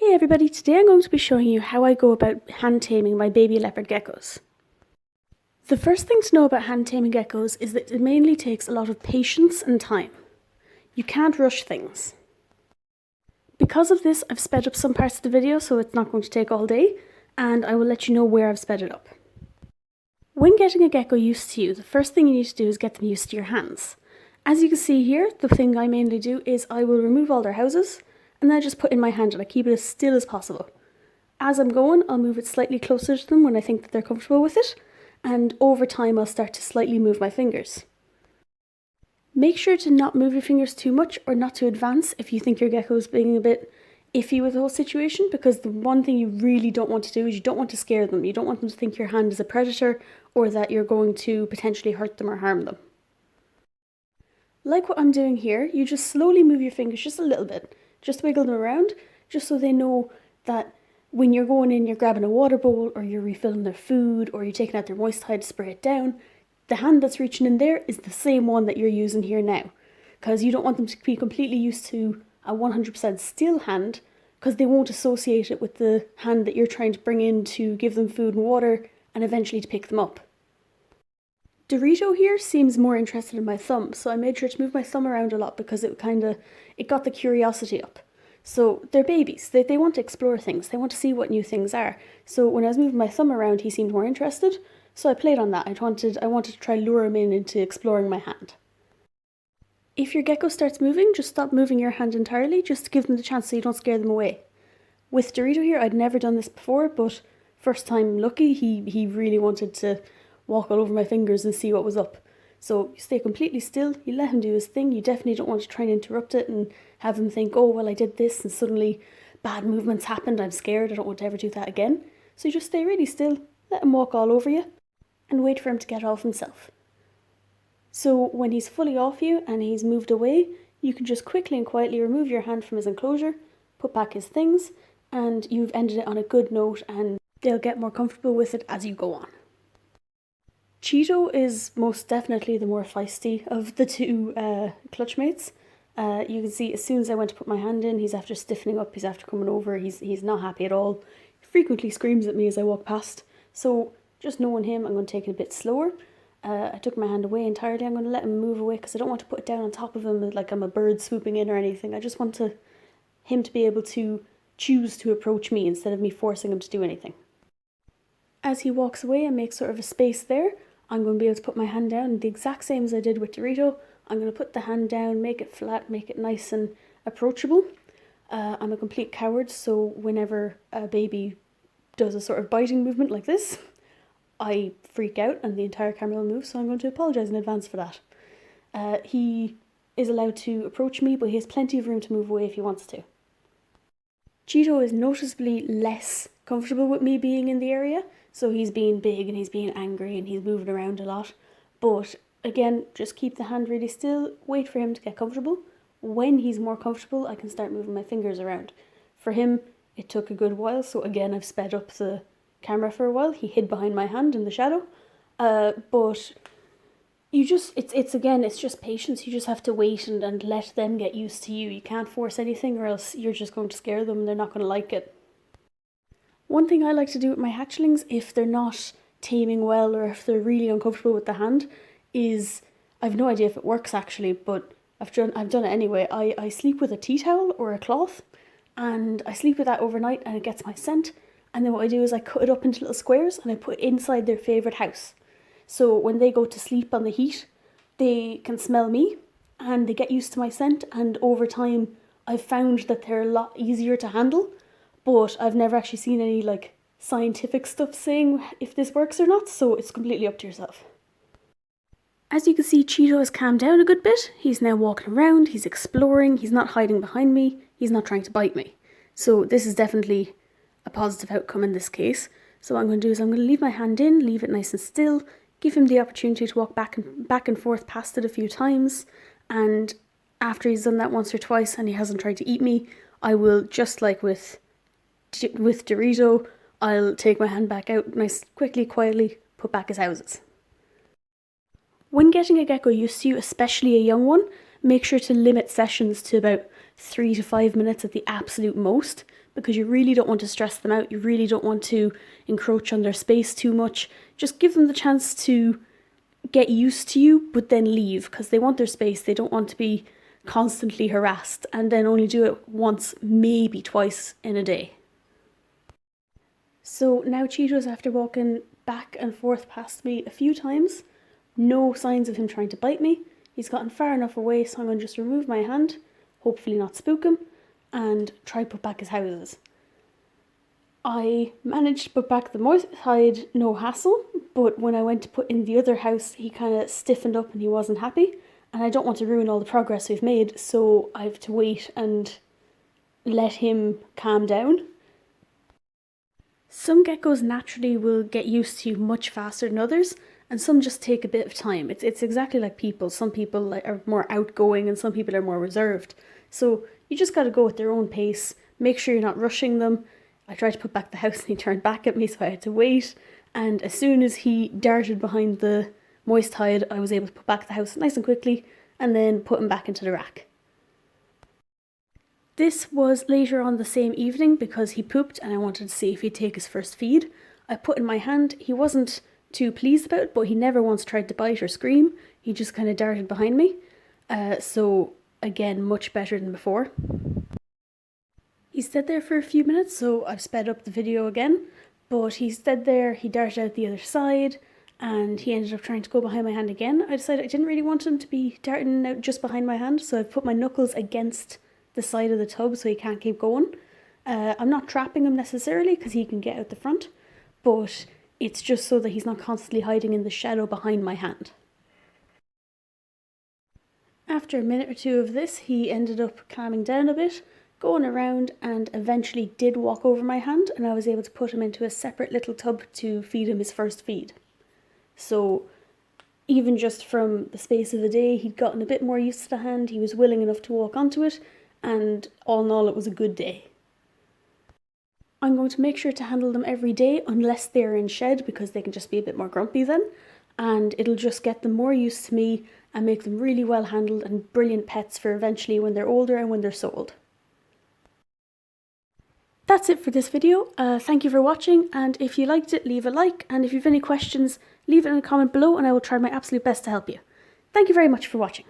Hey everybody, today I'm going to be showing you how I go about hand taming my baby leopard geckos. The first thing to know about hand taming geckos is that it mainly takes a lot of patience and time. You can't rush things. Because of this, I've sped up some parts of the video so it's not going to take all day, and I will let you know where I've sped it up. When getting a gecko used to you, the first thing you need to do is get them used to your hands. As you can see here, the thing I mainly do is I will remove all their houses, and then I just put in my hand and I keep it as still as possible. As I'm going, I'll move it slightly closer to them when I think that they're comfortable with it, and over time I'll start to slightly move my fingers. Make sure to not move your fingers too much or not to advance if you think your gecko is being a bit iffy with the whole situation, because the one thing you really don't want to do is you don't want to scare them. You don't want them to think your hand is a predator or that you're going to potentially hurt them or harm them. Like what I'm doing here, you just slowly move your fingers just a little bit. Just wiggle them around, just so they know that when you're going in, you're grabbing a water bowl, or you're refilling their food, or you're taking out their moist hide to spray it down, the hand that's reaching in there is the same one that you're using here now. Because you don't want them to be completely used to a 100% still hand, because they won't associate it with the hand that you're trying to bring in to give them food and water, and eventually to pick them up. Dorito here seems more interested in my thumb, so I made sure to move my thumb around a lot because it got the curiosity up. So they're babies, they want to explore things, they want to see what new things are. So when I was moving my thumb around, he seemed more interested, so I played on that. I wanted to try lure him into exploring my hand. If your gecko starts moving, just stop moving your hand entirely, just to give them the chance so you don't scare them away. With Dorito here, I'd never done this before, but first time lucky, he really wanted to walk all over my fingers and see what was up. So you stay completely still, you let him do his thing. You definitely don't want to try and interrupt it and have him think, oh well, I did this and suddenly bad movements happened, I'm scared, I don't want to ever do that again. So you just stay really still, let him walk all over you, and wait for him to get off himself. So when he's fully off you and he's moved away, you can just quickly and quietly remove your hand from his enclosure, put back his things, and you've ended it on a good note, and they'll get more comfortable with it as you go on. Cheeto is most definitely the more feisty of the two clutch mates. You can see as soon as I went to put my hand in, he's after stiffening up, he's after coming over, he's not happy at all. He frequently screams at me as I walk past. So just knowing him, I'm going to take it a bit slower. I took my hand away entirely. I'm going to let him move away because I don't want to put it down on top of him like I'm a bird swooping in or anything. I just want him to be able to choose to approach me instead of me forcing him to do anything. As he walks away and makes sort of a space there, I'm going to be able to put my hand down the exact same as I did with Dorito. I'm going to put the hand down, make it flat, make it nice and approachable. I'm a complete coward, so whenever a baby does a sort of biting movement like this, I freak out and the entire camera will move, so I'm going to apologise in advance for that. He is allowed to approach me, but he has plenty of room to move away if he wants to. Cheeto is noticeably less comfortable with me being in the area, so he's being big and he's being angry and he's moving around a lot. But again, just keep the hand really still, wait for him to get comfortable. When he's more comfortable, I can start moving my fingers around. For him, it took a good while, so again, I've sped up the camera for a while. He hid behind my hand in the shadow. But it's just patience. You just have to wait and let them get used to you. You can't force anything or else you're just going to scare them and they're not going to like it. One thing I like to do with my hatchlings, if they're not taming well or if they're really uncomfortable with the hand, is, I've no idea if it works actually, but I've done it anyway. I sleep with a tea towel or a cloth, and I sleep with that overnight and it gets my scent. And then what I do is I cut it up into little squares and I put it inside their favourite house. So when they go to sleep on the heat, they can smell me and they get used to my scent, and over time I've found that they're a lot easier to handle. But I've never actually seen any scientific stuff saying if this works or not, so it's completely up to yourself. As you can see, Cheeto has calmed down a good bit. He's now walking around, he's exploring, he's not hiding behind me, he's not trying to bite me. So this is definitely a positive outcome in this case. So what I'm going to do is I'm going to leave my hand in, leave it nice and still, give him the opportunity to walk back and forth past it a few times, and after he's done that once or twice and he hasn't tried to eat me, I will, just like with Dorito, I'll take my hand back out nice, quickly, quietly, put back his houses. When getting a gecko used to you, especially a young one, make sure to limit sessions to about 3 to 5 minutes at the absolute most, because you really don't want to stress them out. You really don't want to encroach on their space too much. Just give them the chance to get used to you, but then leave, because they want their space. They don't want to be constantly harassed, and then only do it once, maybe twice in a day. So now Cheeto's, after walking back and forth past me a few times, no signs of him trying to bite me. He's gotten far enough away, so I'm going to just remove my hand, hopefully not spook him, and try put back his houses. I managed to put back the moist hide, no hassle, but when I went to put in the other house, he kind of stiffened up and he wasn't happy, and I don't want to ruin all the progress we've made, so I have to wait and let him calm down. Some geckos naturally will get used to you much faster than others, and some just take a bit of time. It's exactly like people. Some people are more outgoing and some people are more reserved. So you just got to go at their own pace, make sure you're not rushing them. I tried to put back the house and he turned back at me, so I had to wait. And as soon as he darted behind the moist hide, I was able to put back the house nice and quickly and then put him back into the rack. This was later on the same evening because he pooped and I wanted to see if he'd take his first feed. I put in my hand. He wasn't too pleased about it, but he never once tried to bite or scream. He just kind of darted behind me. So again, much better than before. He stayed there for a few minutes, so I've sped up the video again, but he stayed there, he darted out the other side, and he ended up trying to go behind my hand again. I decided I didn't really want him to be darting out just behind my hand, so I've put my knuckles against the side of the tub so he can't keep going. I'm not trapping him necessarily because he can get out the front, but it's just so that he's not constantly hiding in the shadow behind my hand. After a minute or two of this, he ended up calming down a bit, going around, and eventually did walk over my hand, and I was able to put him into a separate little tub to feed him his first feed. So even just from the space of a day, he'd gotten a bit more used to the hand, he was willing enough to walk onto it, and all in all it was a good day. I'm going to make sure to handle them every day unless they're in shed, because they can just be a bit more grumpy then, and it'll just get them more used to me and make them really well handled and brilliant pets for eventually when they're older and when they're sold. That's it for this video. Thank you for watching, and if you liked it, leave a like, and if you have any questions, leave it in a comment below and I will try my absolute best to help you. Thank you very much for watching.